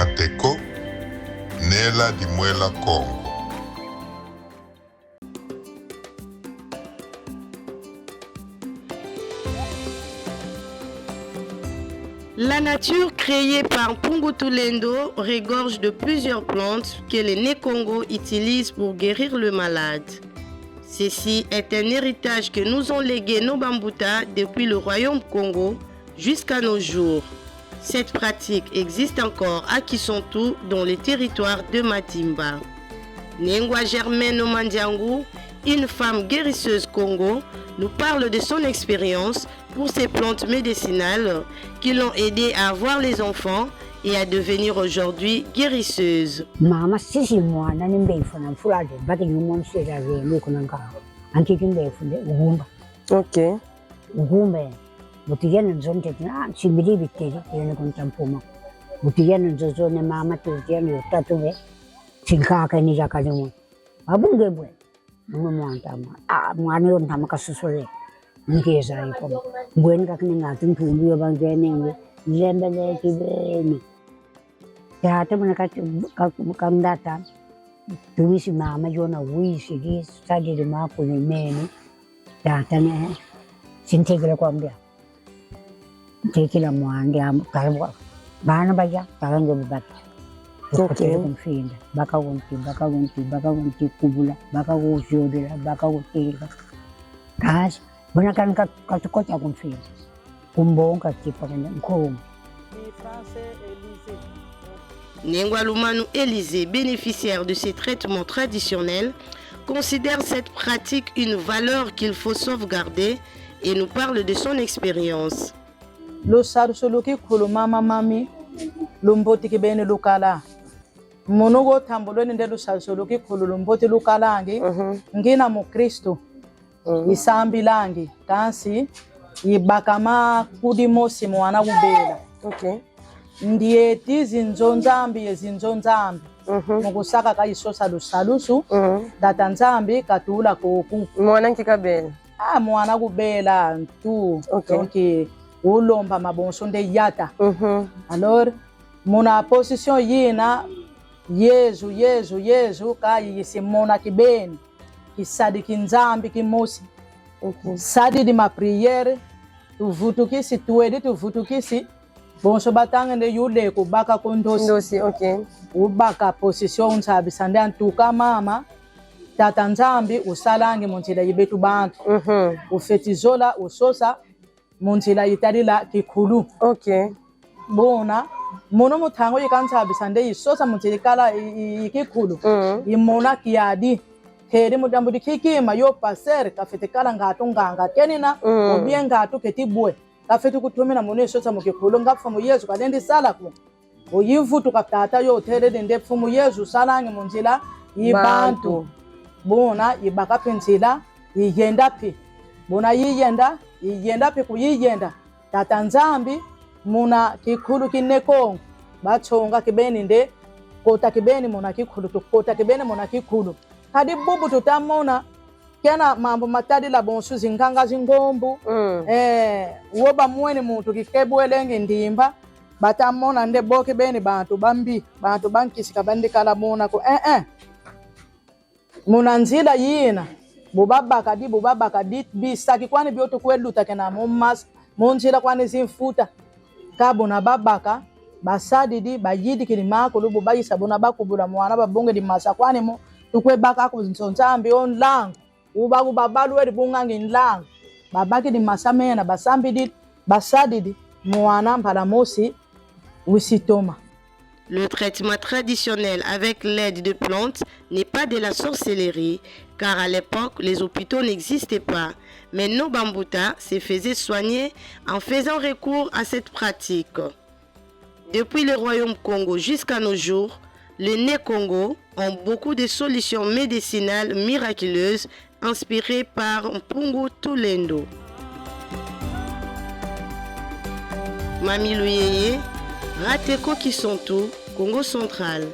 Rateko, Nela Dimwela Congo. La nature créée par Mpungu Tulendo regorge de plusieurs plantes que les Né-Congo utilisent pour guérir le malade. Ceci est un héritage que nous ont légué nos Bambuta depuis le royaume Congo jusqu'à nos jours. Cette pratique existe encore à Kisontou dans le territoire de Matimba. Nengwa Germaine Omandiangou, une femme guérisseuse Congo, nous parle de son expérience pour ces plantes médicinales qui l'ont aidée à avoir les enfants et à devenir aujourd'hui guérisseuse. Mama sisi mwana nimbefuna fulade bati yumonshira vele kunanga antikindefunde ugumba. Okay. Ugumba mutigene nzonte na chimbiri biteri yene kontampuma. Mutigene nzozo ne mama tugene yotatuwe chinkaka ni jakalimu. Abunge bwe. Mumwantama mwana yontama kasusole. Ngeza yiko. Bweni kakninga tuntumbi yobangene njembele kibeni. Hata mwana kamdata tuwisi mama yona wisi gi sadi de mako ni meni hata ne sintegele kwambia tekila mwandi kalwa bana baja kalango bibata Okay. kumfinda baka wonti kubula baka wojodela baka wotela kas bona kan katukota kumfinda kumbonga tipa kana nkomo. Nengwa Lumanu Élysée, bénéficiaire de ces traitements traditionnels, considère cette pratique une valeur qu'il faut sauvegarder et nous parle de son expérience. Lo sarsoloki kulu mama mami lumboti kibene lukala monogo tamboloni ndelo sarsoloki kulu lumboti lukala angi ngina mu Kristo isambi langi tansi ibakama kudi mosi mwana kubela. Okay. Ndiye tizinzonzambi yezinzonzambi mukusaka kayisosa lusalusu data nzambi katula koku Mwana nkikabela. mwana kubela tu. Okay. Donc ulomba mabonso nde yata. Alors mona position yina Yezu kayi yisimona kibeni kisadi kinzambi kimosi. Okay. Sadi di ma prière tuvutukisi tuedi tuvutukisi bonso batanga nde yule kubaka kondosi. Ndosi, okay. Ubaka position nsabi sande antuka mama tata nzambi usalangi munzila yibetu bantu. Ufetizola usosa munzila yitalila kikulu. Okay. Bona mono mutango yikansabi sande yisosa munzila kala ikikulu. Imona kiadi kedi mudambu dikikima yo passer kafete kala ngatu nganga kenina obie ngatu ketibwe kafete kutumina mono yisosa mukikulu ngapfa mu Yesu kalendi sala ku oyivutu kaptata yo thelele ndepfu mu Yesu salangi munzila yibantu. Bona ibaka pensila yiyenda phi bona yiyenda phi kuyiyenda tata nzambi muna kikulu kineko bathonga kibeni nde kota kibeni muna kikulu kota kibeni muna kikulu hadi bubu tutamona kena mambo matadi la bonsu zinganga zingombu woba mwene muntu kikebwelenge ndimba batamona nde boke beni bantu bankisika bandikala muna ko muna nzila yina bubaba kadi bisaki kwani byoto kweluta kena mumas munzila kwani zinfuta kabona babaka basadidi bayidi kilimako lubu bayisa bona bakubula mwana babonge di masa kwani mo tukwe baka ku nsonzambi onlang uba kubabalu eri bungangi nlang babaki di masa mena basambidi basadidi mwana mpala mosi wisitoma. Le traitement traditionnel avec l'aide de plantes n'est pas de la sorcellerie, car à l'époque, les hôpitaux n'existaient pas. Mais nos Bambuta se faisaient soigner en faisant recours à cette pratique. Depuis le royaume Congo jusqu'à nos jours, les Né-Congo ont beaucoup de solutions médicinales miraculeuses inspirées par Mpungu Tulendo. Mami Luyeye, Rateko Kisontou, Congo central.